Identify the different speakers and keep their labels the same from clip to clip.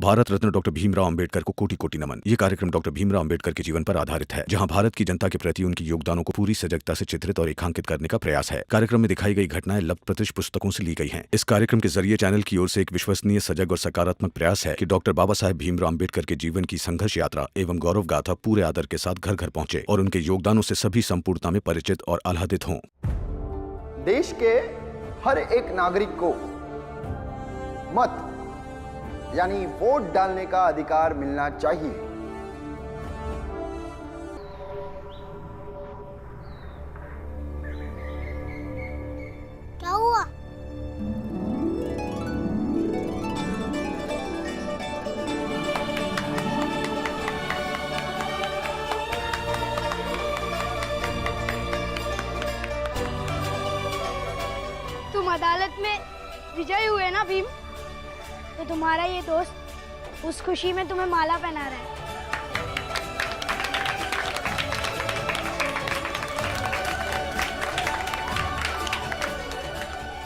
Speaker 1: Bharat Ratna doctor Bhimrao Ambedkar को कोटि कोटि नमन। ये कार्यक्रम डॉक्टर भीमराव अंबेडकर के जीवन पर आधारित है, जहां भारत की जनता के प्रति उनके योगदानों को पूरी सजगता से चित्रित और रेखांकित करने का प्रयास है। कार्यक्रम में दिखाई गई घटनाएं लब्ध पुस्तकों से ली गई हैं। इस कार्यक्रम के जरिए चैनल की ओर से एक विश्वसनीय, सजग और सकारात्मक प्रयास है कि डॉक्टर बाबा साहेब भीमराव अंबेडकर के जीवन की संघर्ष यात्रा एवं गौरव गाथा पूरे आदर के साथ घर घर पहुंचे और उनके योगदानों से सभी संपूर्णता में परिचित और आह्लादित हों।
Speaker 2: देश के हर एक नागरिक को मत यानी वोट डालने का अधिकार मिलना चाहिए।
Speaker 3: क्या हुआ?
Speaker 4: तुम अदालत में विजयी हुए ना भीम, तो तुम्हारा ये दोस्त उस खुशी में तुम्हें माला पहना रहा है।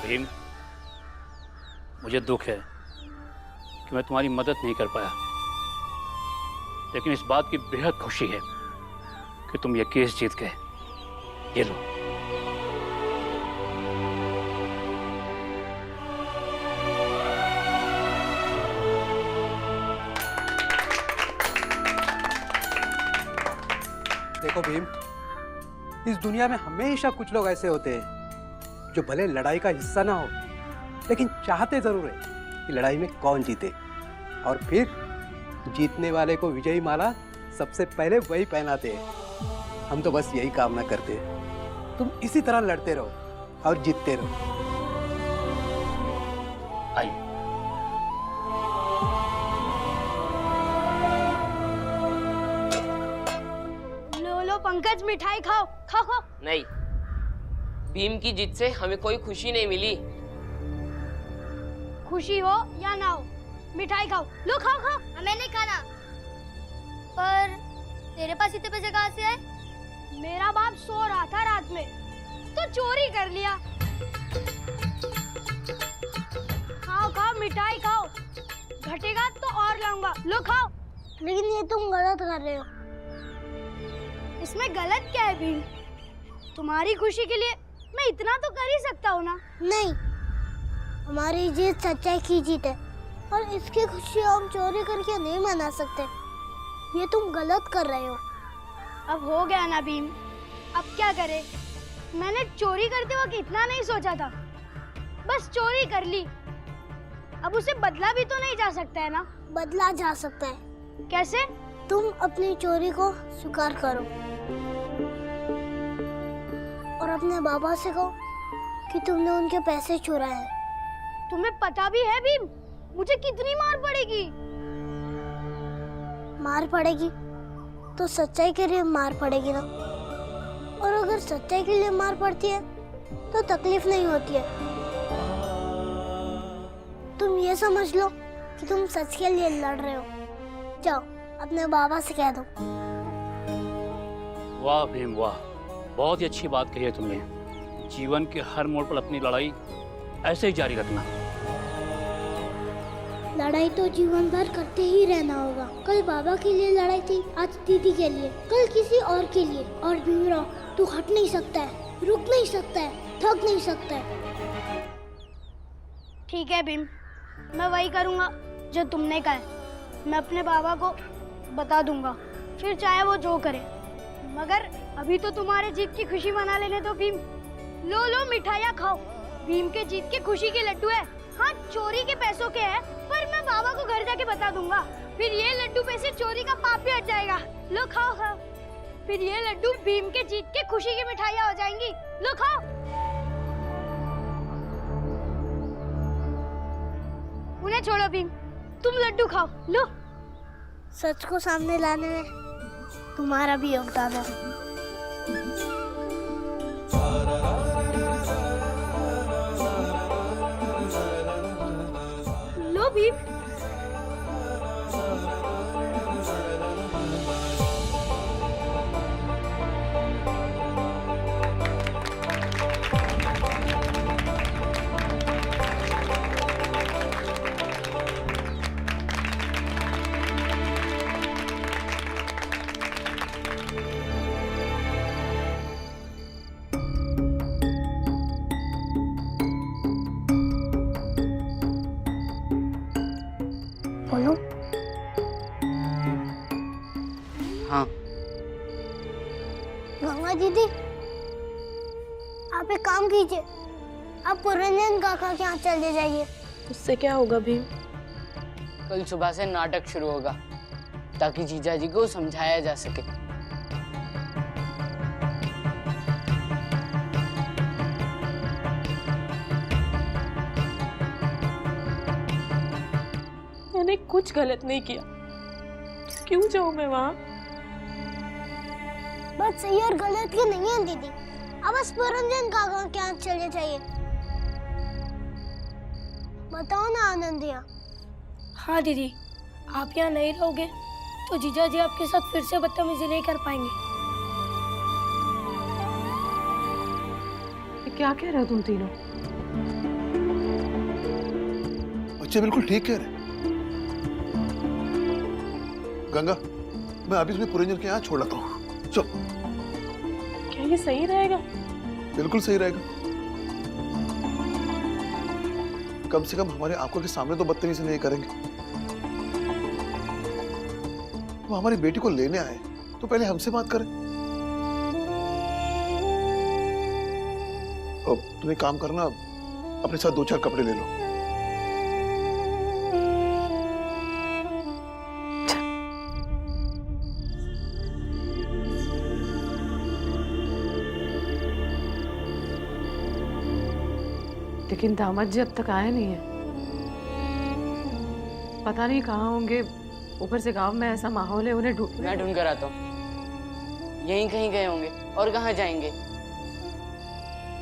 Speaker 5: भीम, मुझे दुख है कि मैं तुम्हारी मदद नहीं कर पाया, लेकिन इस बात की बेहद खुशी है कि तुम ये केस जीत गए। ये लो।
Speaker 6: देखो भीम, इस दुनिया में हमेशा कुछ लोग ऐसे होते हैं जो भले लड़ाई का हिस्सा ना हो, लेकिन चाहते जरूर है कि लड़ाई में कौन जीते, और फिर जीतने वाले को विजयी माला सबसे पहले वही पहनाते हैं। हम तो बस यही कामना करते हैं तुम इसी तरह लड़ते रहो और जीतते रहो।
Speaker 5: आइए।
Speaker 4: पंकज, मिठाई खाओ खाओ खाओ।
Speaker 7: नहीं, भीम की जीत से हमें कोई खुशी नहीं मिली।
Speaker 4: खुशी हो या ना हो, मिठाई खाओ। लो खाओ खाओ।
Speaker 3: हमें नहीं खाना। पर तेरे पास इतने पैसे कहाँ से आए?
Speaker 4: मेरा बाप सो रहा था रात में तो चोरी कर लिया। खाओ खाओ, मिठाई खाओ, घटेगा तो और लाऊंगा। लो खाओ।
Speaker 3: लेकिन ये तुम गलत कर रहे हो।
Speaker 4: इसमें गलत क्या है भीम? तुम्हारी खुशी के लिए मैं इतना तो कर ही सकता हूँ ना।
Speaker 3: नहीं, हमारी जीत सच्चाई की जीत है और इसकी खुशी हम चोरी करके नहीं मना सकते। ये तुम गलत कर रहे हो।
Speaker 4: अब हो गया ना भीम, अब क्या करे? मैंने चोरी करते वक्त इतना नहीं सोचा था, बस चोरी कर ली। अब उसे बदला भी तो नहीं जा सकता है ना?
Speaker 3: बदला जा सकता है।
Speaker 4: कैसे?
Speaker 3: तुम अपनी चोरी को स्वीकार करो और अपने बाबा से कहो कि तुमने उनके पैसे चुराए हैं।
Speaker 4: तुम्हें पता भी है भीम, मुझे कितनी मार पड़ेगी?
Speaker 3: मार पड़ेगी तो सच्चाई के लिए मार पड़ेगी ना। और अगर सच्चाई के लिए मार पड़ती है तो तकलीफ नहीं होती है। तुम ये समझ लो कि तुम सच के लिए लड़ रहे हो। जाओ अपने बाबा से कह दो।
Speaker 5: वाह भीम वाह, बहुत ही अच्छी बात कही है तुमने। जीवन के हर मोड़ पर अपनी लड़ाई ऐसे ही जारी रखना।
Speaker 3: लड़ाई तो जीवन भर करते ही रहना होगा। कल बाबा के लिए लड़ाई थी, आज दीदी के लिए, कल किसी और के लिए। और भीमराव, तू हट नहीं सकता है, रुक नहीं सकता है, थक नहीं सकता है।
Speaker 4: ठीक है भीम, मैं वही करूँगा जो तुमने कहा है। मैं अपने बाबा को बता दूंगा, फिर चाहे वो जो करे। मगर अभी तो तुम्हारे जीत की खुशी मना लेने दो भीम। लो लो, मिठाइयाँ खाओ। भीम के जीत के खुशी के लड्डू है। हाँ, चोरी के पैसों के हैं, पर मैं बाबा को घर जाके बता दूंगा। फिर ये लड्डू पे से चोरी का पाप भी हट जाएगा। लो खाओ खाओ। फिर ये लड्डू भीम के जीत के खुशी की मिठाइयाँ हो जाएंगी। लो खाओ। उन्हें छोड़ो भीम, तुम लड्डू खाओ। लो।
Speaker 3: सच को सामने लाने में तुम्हारा भी योगदान है।
Speaker 4: लो भीम।
Speaker 3: बोलो।
Speaker 7: हाँ।
Speaker 3: गंगा दीदी, आप एक काम कीजिए, आप पुरंजन काका के यहाँ चले जाइए।
Speaker 8: उससे क्या होगा भीम?
Speaker 7: कल सुबह से नाटक शुरू होगा ताकि जीजाजी को समझाया जा सके।
Speaker 8: मैंने कुछ गलत नहीं किया, क्यों जाऊं मैं वहाँ?
Speaker 3: बात सही और गलत की नहीं है दीदी, आप बस पुरंजन काका के यहाँ चले जाइए। बताओ ना आनंदिया।
Speaker 4: हाँ दीदी, आप यहाँ नहीं रहोगे तो जीजा जी आपके साथ फिर से बदतमीजी नहीं कर पाएंगे।
Speaker 8: ये क्या कह रहे हो तुम तीनों?
Speaker 9: बच्चे बिल्कुल ठीक कह रहे। गंगा, मैं अभी तुम्हें पुरंजन के यहाँ छोड़ लाता हूँ। चल।
Speaker 8: क्या ये सही रहेगा?
Speaker 9: बिल्कुल सही रहेगा। कम से कम हमारे आंखों के सामने तो बदतमीजी नहीं करेंगे। वो हमारी बेटी को लेने आए तो पहले हमसे बात करें। अब तुम एक काम करना, अपने साथ 2-4 कपड़े ले लो।
Speaker 8: लेकिन दामाद जी अब तक आए नहीं है, पता नहीं कहाँ होंगे। ऊपर से गांव में ऐसा माहौल है, उन्हें ढूंढ।
Speaker 7: मैं ढूंढ कर आता हूँ। यहीं कहीं गए होंगे, और कहाँ जाएंगे?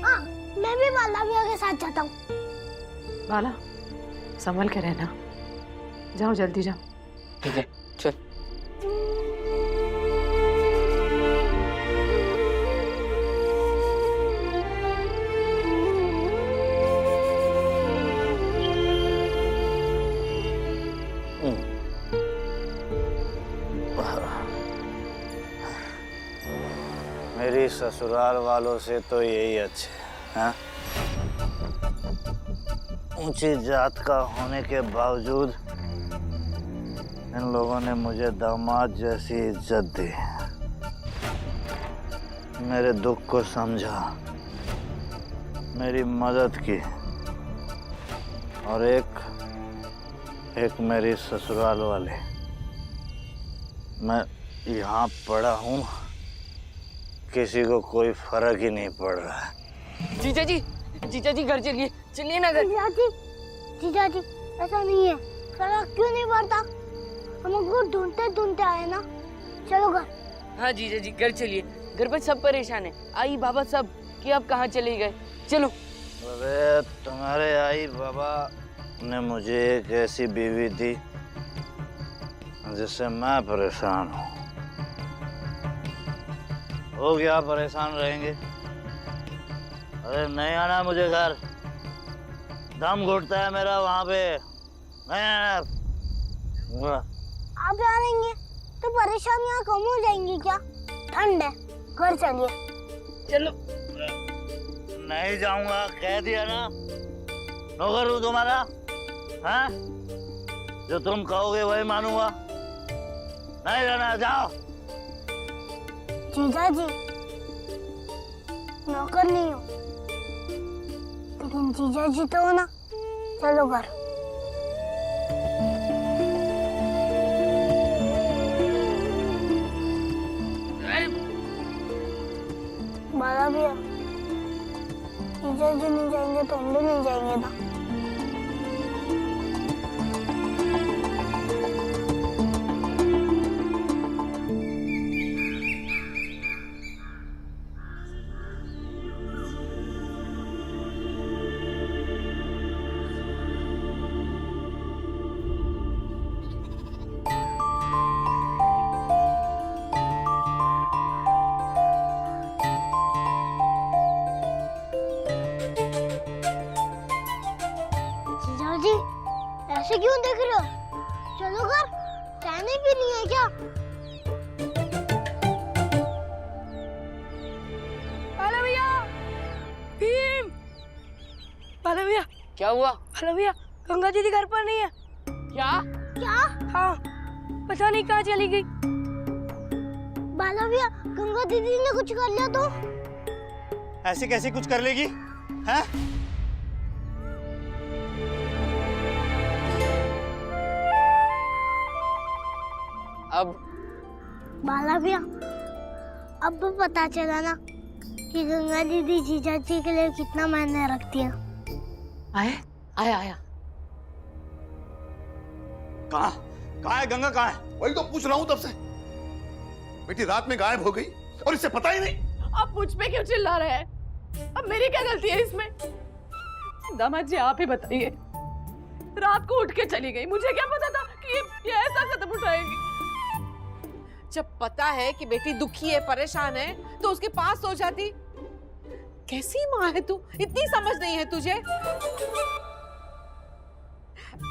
Speaker 3: हाँ, मैं भी बाला भैया के साथ जाता हूँ।
Speaker 8: बाला, संभल के रहना, जाओ जल्दी जाओ।
Speaker 7: ठीक है, चल।
Speaker 10: मेरी ससुराल वालों से तो यही अच्छे हैं। ऊंची जात का होने के बावजूद इन लोगों ने मुझे दामाद जैसी इज्जत दी, मेरे दुख को समझा, मेरी मदद की, और एक मेरी ससुराल वाले। मैं यहाँ पड़ा हूँ, किसी को कोई फर्क ही नहीं पड़ रहा है।
Speaker 7: जीजा जी घर चलिए, चलिए ना घर।
Speaker 3: जीजा जी ऐसा नहीं है, फर्क क्यों नहीं पड़ता? हमको ढूंढते ढूंढते आए ना, चलो घर।
Speaker 7: हाँ जीजा जी घर चलिए, घर पर सब परेशान है, आई बाबा सब, कि आप कहाँ चले गए। चलो।
Speaker 10: अरे तुम्हारे आई बाबा ने मुझे एक ऐसी बीवी दी जिससे मैं परेशान हूँ। वो क्या परेशान रहेंगे? अरे नहीं आना मुझे घर, दम घुटता है मेरा वहाँ पे, नहीं आना।
Speaker 3: आप यहाँ रहेंगे तो परेशानियाँ कम हो जाएंगी क्या? ठंड है, घर चलिए।
Speaker 7: चलो।
Speaker 10: नहीं जाऊंगा, कह दिया ना। नौकर हूँ तुम्हारा, हाँ? जो तुम कहोगे वही मानूंगा। नहीं रहना, जाओ।
Speaker 3: जीजा जी, नौकर नहीं हो, लेकिन जीजा जी तो हो ना, चलो घर। बाला भैया, जीजा जी नहीं जाएंगे तो हम भी नहीं जाएंगे ना। ऐसे क्यों देख रहे हो? चलो घर, चाय नहीं पीनी है क्या?
Speaker 4: बाला भैया, भीम, बाला भैया।
Speaker 7: क्या हुआ?
Speaker 4: बाला भैया, गंगा दीदी घर पर नहीं है।
Speaker 7: क्या?
Speaker 3: क्या?
Speaker 4: हाँ, पता नहीं कहाँ चली गई।
Speaker 3: बाला भैया, गंगा दीदी ने कुछ कर लिया तो?
Speaker 10: ऐसे कैसे कुछ कर लेगी? हैं?
Speaker 7: अब
Speaker 3: बाला भैया, अब तो पता चला ना कि गंगा दीदी जीजा जी के लिए कितना मायने रखती है।
Speaker 7: आया आया।
Speaker 10: कहाँ है गंगा, कहाँ है?
Speaker 9: वही तो पूछ रहा हूँ तब से। बेटी रात में गायब हो गई और इसे पता ही नहीं।
Speaker 8: आप मुझ पे क्यों चिल्ला रहे हैं? अब मेरी क्या गलती है इसमें? दामाद जी आप ही बताइए। रात को उठ के चली गई, मुझे क्या पता था कि ये ऐसा कदम उठाएगी।
Speaker 11: जब पता है कि बेटी दुखी है, परेशान है, तो उसके पास सो जाती। कैसी माँ है तू? इतनी समझ नहीं है तुझे?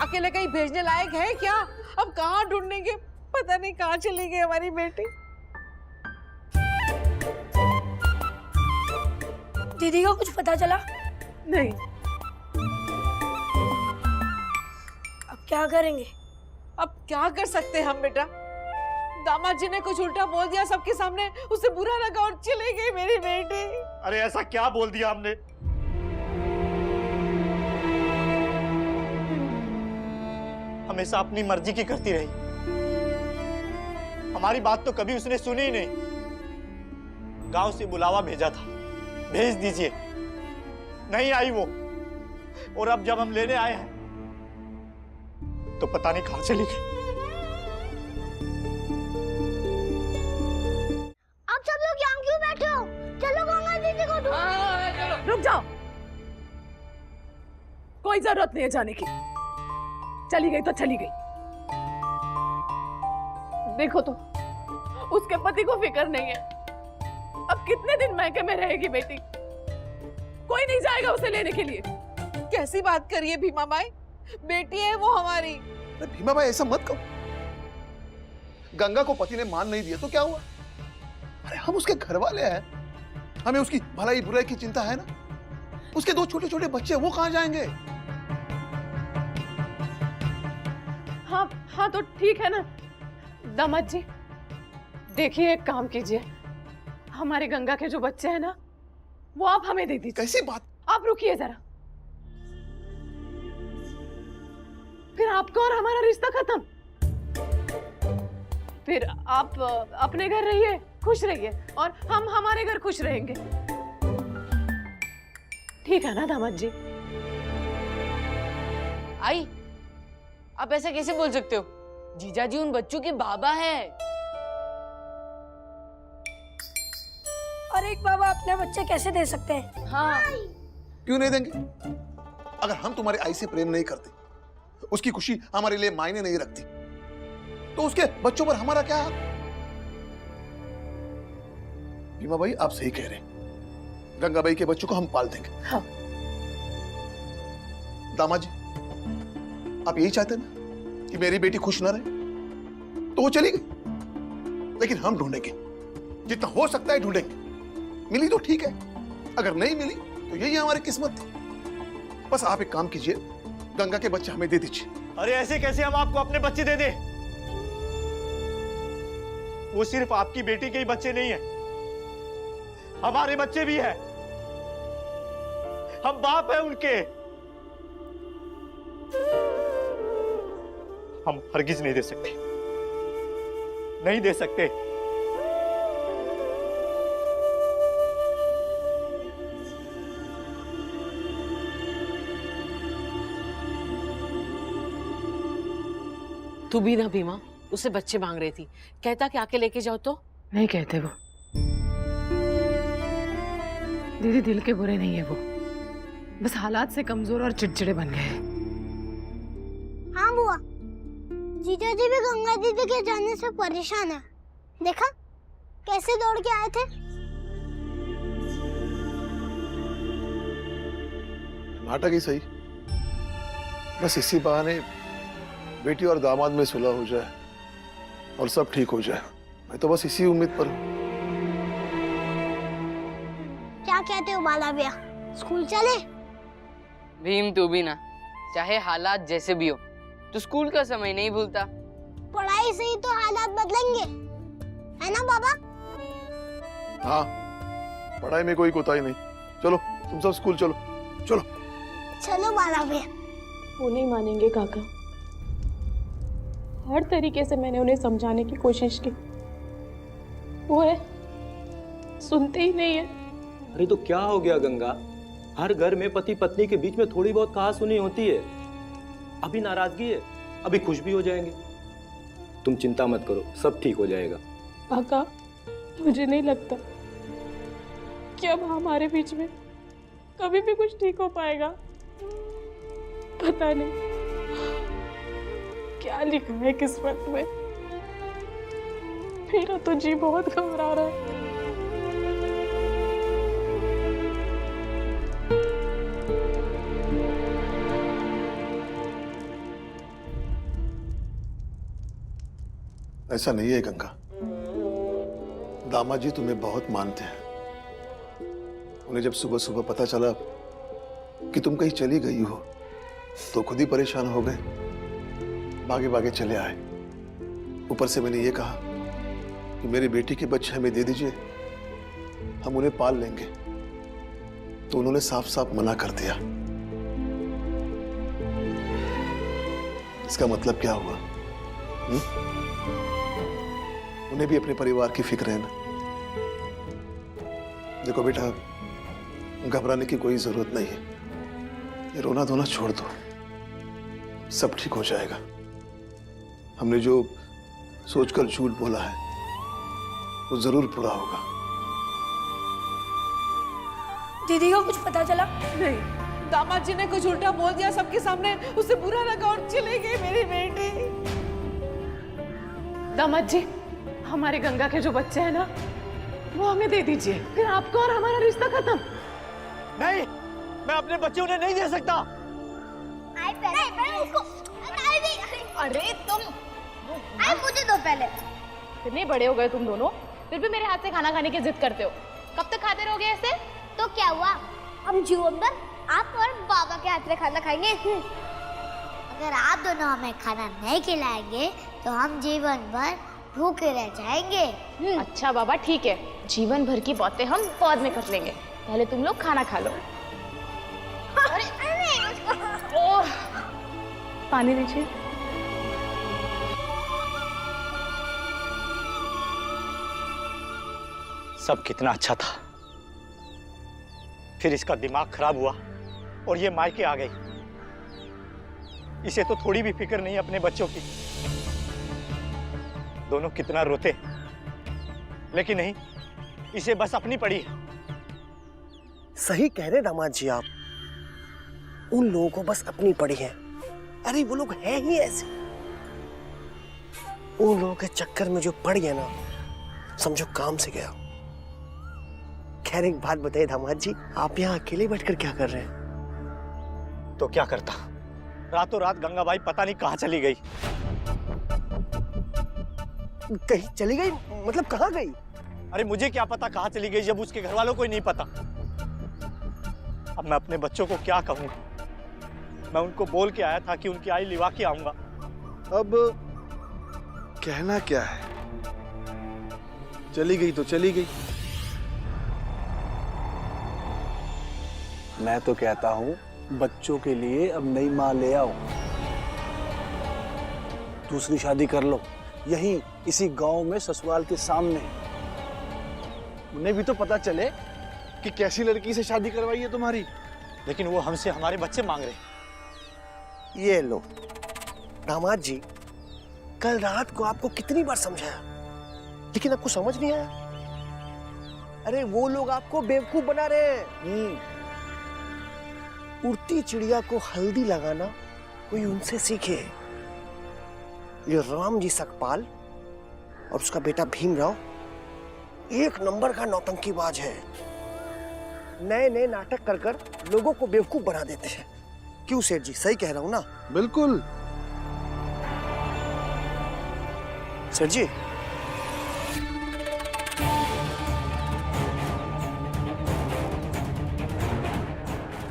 Speaker 11: अकेले कहीं भेजने लायक है क्या? अब कहाँ ढूंढेंगे? पता नहीं कहाँ चली गई हमारी बेटी।
Speaker 4: दीदी को कुछ पता चला?
Speaker 8: नहीं।
Speaker 4: अब क्या करेंगे?
Speaker 11: अब क्या कर सकते हैं हम बेटा? दामाद जी ने कुछ उल्टा बोल दिया सबके सामने, उसे बुरा लगा और चली गई मेरी बेटी।
Speaker 10: अरे ऐसा क्या बोल दिया हमने? हमेशा अपनी मर्जी की करती रही, हमारी बात तो कभी उसने सुनी ही नहीं। गांव से बुलावा भेजा था, भेज दीजिए, नहीं आई वो। और अब जब हम लेने आए हैं तो पता नहीं कहां चली गई।
Speaker 3: आप सब लोग यहाँ क्यों बैठे हो? चलो गंगा दीदी को ढूंढो।
Speaker 8: रुक जाओ, कोई जरूरत नहीं है जाने की। चली गई तो चली गई। देखो तो, उसके पति को फिक्र नहीं है। अब कितने दिन मैके में रहेगी बेटी? कोई नहीं जाएगा उसे लेने के लिए।
Speaker 11: कैसी बात करिए भीमा बाई? बेटी है वो हमारी।
Speaker 9: अरे भीमा भाई ऐसा मत कहो। गंगा को पति ने मान नहीं दिया तो क्या हुआ? अरे हम उसके घर वाले हैं, हमें उसकी भलाई बुराई की चिंता है ना। उसके दो छोटे छोटे बच्चे, वो कहाँ जाएंगे?
Speaker 8: हाँ हाँ तो ठीक है ना दामाद जी, देखिए एक काम कीजिए, हमारे गंगा के जो बच्चे हैं ना, वो आप हमें दे दीजिए।
Speaker 9: कैसी बात?
Speaker 8: आप रुकिए जरा, फिर आपका और हमारा रिश्ता खत्म। फिर आप अपने घर रहिए, खुश रहिए, और हम हमारे घर खुश रहेंगे। ठीक है ना दामाद जी?
Speaker 7: आई, आप ऐसा कैसे बोल सकते हो? जीजा जी उन बच्चों के बाबा हैं।
Speaker 4: और एक बाबा अपने बच्चे कैसे दे सकते हैं?
Speaker 7: हाँ।
Speaker 9: क्यों नहीं देंगे? अगर हम तुम्हारे आई से प्रेम नहीं करते, उसकी खुशी हमारे लिए मायने नहीं रखती, तो उसके बच्चों पर हमारा क्या हक? भीमा भाई आप सही कह रहे हैं, गंगाबाई के बच्चों को हम पाल देंगे।
Speaker 8: हाँ।
Speaker 9: दामाद जी, आप यही चाहते ना कि मेरी बेटी खुश ना रहे? तो वो चली गई, लेकिन हम ढूंढेंगे, जितना हो सकता है ढूंढेंगे। मिली तो ठीक है, अगर नहीं मिली तो यही हमारी किस्मत थी। बस आप एक काम कीजिए, गंगा के बच्चे हमें दे दीजिए।
Speaker 10: अरे ऐसे कैसे हम आपको अपने बच्चे दे दें? वो सिर्फ आपकी बेटी के ही बच्चे नहीं है, हमारे बच्चे भी हैं। हम बाप हैं उनके। हम हरगिज नहीं दे सकते, नहीं दे सकते।
Speaker 11: तू भी ना भीमा, उससे बच्चे मांग रही थी, कहता कि आके लेके जाओ तो।
Speaker 8: नहीं कहते वो, दीदी दिल के बुरे नहीं है वो, बस हालात से कमजोर और चिड़चिड़े बन गए।
Speaker 3: हाँ बुआ, जीजा जी भी गंगा दीदी के जाने से परेशान है। देखा कैसे दौड़ के आए थे।
Speaker 9: नाटक ही सही, बस इसी बहाने बेटी और दामाद में सुलह हो जाए और सब ठीक हो जाए। मैं तो बस इसी उम्मीद पर हूं।
Speaker 3: क्या कहते हो बाला भैया, स्कूल चले?
Speaker 7: भीम तू भी ना, चाहे हालात जैसे भी हो, तो स्कूल का समय नहीं भूलता।
Speaker 3: पढ़ाई से ही तो हालात बदलेंगे, है ना बाबा?
Speaker 9: हाँ, पढ़ाई में कोई कोताही नहीं। चलो तुम सब स्कूल चलो। चलो
Speaker 3: चलो बाला भैया।
Speaker 8: वो नहीं मानेंगे काका। हर तरीके से मैंने उन्हें समझाने की कोशिश की, वो है सुनते ही नहीं है।
Speaker 12: अरे तो क्या हो गया गंगा? हर घर में पति पत्नी के बीच में थोड़ी बहुत कहा सुनी होती है। अभी नाराजगी है, अभी खुश भी हो जाएंगे। तुम चिंता मत करो, सब ठीक हो जाएगा।
Speaker 8: काका, मुझे नहीं लगता कि अब हमारे बीच में कभी भी कुछ ठीक हो पाएगा। पता नहीं क्या लिखा है किस्मत में। मेरा तो जी बहुत घबरा रहा है।
Speaker 9: ऐसा नहीं है गंगा, दामाद जी तुम्हें बहुत मानते हैं। उन्हें जब सुबह सुबह पता चला कि तुम कहीं चली गई हो तो खुद ही परेशान हो गए, भागे भागे चले आए। ऊपर से मैंने ये कहा कि मेरी बेटी के बच्चे हमें दे दीजिए, हम उन्हें पाल लेंगे, तो उन्होंने साफ साफ मना कर दिया। इसका मतलब क्या हुआ? उन्हें भी अपने परिवार की फिक्र है ना। देखो बेटा, घबराने की कोई जरूरत नहीं है। ये रोना धोना छोड़ दो, सब ठीक हो जाएगा। हमने जो सोचकर झूठ बोला है वो जरूर पूरा होगा।
Speaker 3: दीदी को कुछ पता चला?
Speaker 11: नहीं, दामाद जी ने कुछ उल्टा बोल दिया सबके सामने, उसे बुरा लगा और चली गई मेरी बेटी।
Speaker 8: दामाद जी, हमारे गंगा के जो बच्चे हैं ना, वो हमें दे दीजिए, फिर आपका और हमारा रिश्ता खत्म।
Speaker 12: नहीं, मैं अपने बच्चे उन्हें नहीं दे सकता।
Speaker 4: अरे तुम मुझे दो पहले।
Speaker 8: इतने बड़े हो गए तुम दोनों, फिर भी मेरे हाथ से खाना खाने की जिद करते हो। कब तक खाते रहोगे ऐसे?
Speaker 3: तो क्या हुआ, हम जीवन भर आप और बाबा के हाथ से खाना खाएंगे। अगर आप दोनों हमें खाना नहीं खिलाएंगे तो हम जीवन भर भूखे रह जाएंगे।
Speaker 8: अच्छा बाबा ठीक है, जीवन भर की बातें हम बाद में कर लेंगे, पहले तुम लोग खाना खा लो। ओह, पानी दीजिए।
Speaker 10: सब कितना अच्छा था, फिर इसका दिमाग खराब हुआ और ये मायके आ गई। इसे तो थोड़ी भी फिक्र नहीं अपने बच्चों की। दोनों कितना रोते, लेकिन नहीं, इसे बस अपनी पड़ी है।
Speaker 13: सही कह रहे दामाद जी आप, उन लोगों को बस अपनी पड़ी है। अरे वो लोग हैं ही ऐसे। उन लोगों के चक्कर में जो पड़ गया ना, समझो काम से गया। खैर एक बात बताइए दामाद जी, आप यहाँ अकेले बैठकर क्या कर रहे हैं?
Speaker 10: तो क्या करता, रातों रात गंगाबाई पता नहीं कहाँ चली गई।
Speaker 13: कहीं चली गई मतलब कहाँ गई?
Speaker 10: अरे मुझे क्या पता कहाँ चली गई, जब उसके घर वालों को ही नहीं पता। अब मैं अपने बच्चों को क्या कहूँ? मैं उनको बोल के आया था कि उनकी आई लिवा के आऊंगा।
Speaker 9: अब कहना क्या है, चली गई तो चली गई।
Speaker 14: मैं तो कहता हूँ बच्चों के लिए अब नई माँ ले आओ, दूसरी शादी कर लो, यहीं इसी गांव में ससुराल के सामने। उन्हें भी तो पता चले कि कैसी लड़की से शादी करवाई है तुम्हारी।
Speaker 10: लेकिन वो हमसे हमारे बच्चे मांग रहे।
Speaker 13: ये लो दामाद जी, कल रात को आपको कितनी बार समझाया, लेकिन आपको समझ नहीं आया। अरे वो लोग आपको बेवकूफ बना रहे हैं। उड़ती चिड़िया को हल्दी लगाना कोई उनसे सीखे। ये राम जी सकपाल और उसका बेटा भीमराव एक नंबर का नौटंकीबाज है। नए नए नाटक कर कर लोगों को बेवकूफ बना देते हैं। क्यों सेठ जी, सही कह रहा हूं ना?
Speaker 9: बिल्कुल।
Speaker 13: सेठ जी,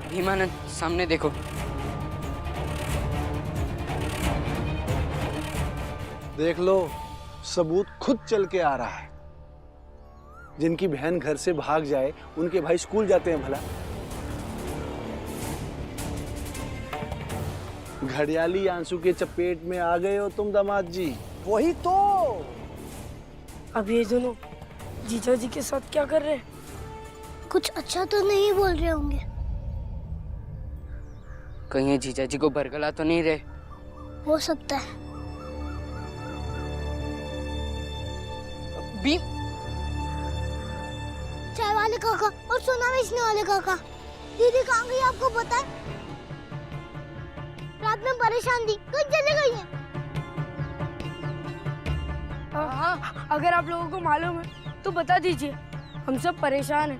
Speaker 7: भीमानंद, सामने देखो।
Speaker 14: देख लो, सबूत खुद चल के आ रहा है। जिनकी बहन घर से भाग जाए उनके भाई स्कूल जाते हैं भला। घड़ियाली आंसू के चपेट में आ गए हो तुम दामाद जी।
Speaker 13: वही तो।
Speaker 4: अब ये दोनों जीजा जी के साथ क्या कर रहे हैं? कुछ अच्छा तो नहीं बोल रहे होंगे।
Speaker 7: कहीं ये जीजा जी को बरगला तो नहीं रहे?
Speaker 3: हो सकता है।
Speaker 7: भीम,
Speaker 3: चाय वाले काका और सोना बेचने वाले काका, दीदी कहाँ गई आपको पता है? रात में परेशान थी, कहीं चले गई है।
Speaker 4: हाँ, अगर आप लोगों को मालूम है तो बता दीजिए, हम सब परेशान हैं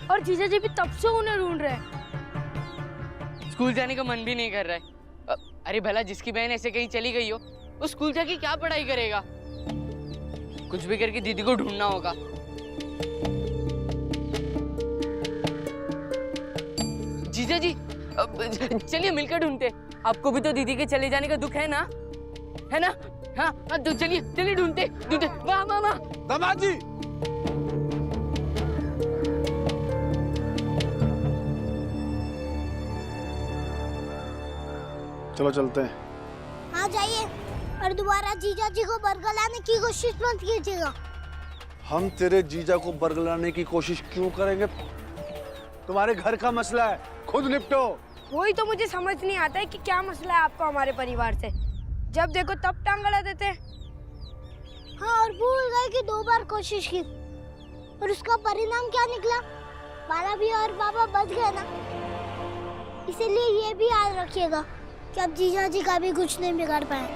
Speaker 4: और जीजा जी भी तब से उन्हें ढूंढ रहे हैं।
Speaker 7: स्कूल जाने का मन भी नहीं कर रहा है। अरे भला जिसकी बहन ऐसे कहीं चली गई हो, वो स्कूल जाके क्या पढ़ाई करेगा? कुछ भी करके दीदी को ढूंढना होगा। जीजा जी, चलिए मिलकर ढूंढते। आपको भी तो दीदी के चले जाने का दुख है ना? है ना? हाँ, तो चलिए चलिए ढूंढते ढूंढते। वाह वाह वाह।
Speaker 14: दामाद जी, चलो चलते हैं।
Speaker 3: हाँ जाइए, और दोबारा जीजा जी को बरगलाने की कोशिश मत कीजिएगा।
Speaker 14: हम तेरे जीजा को बरगलाने की कोशिश क्यों करेंगे? तुम्हारे घर का मसला है, खुद निपटो।
Speaker 4: वही तो मुझे समझ नहीं आता है कि क्या मसला है आपको हमारे परिवार से। जब देखो तब टांग अड़ा देते हैं।
Speaker 3: हाँ, और भूल गए कि 2 बार कोशिश की और उसका परिणाम क्या निकला? बाला भी और बाबा बच गए ना। इसीलिए ये भी याद रखिएगा कि अब जीजा जी का भी कुछ नहीं बिगाड़ पाए।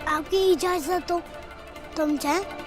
Speaker 3: आपकी इजाजत हो तो हम जाएं?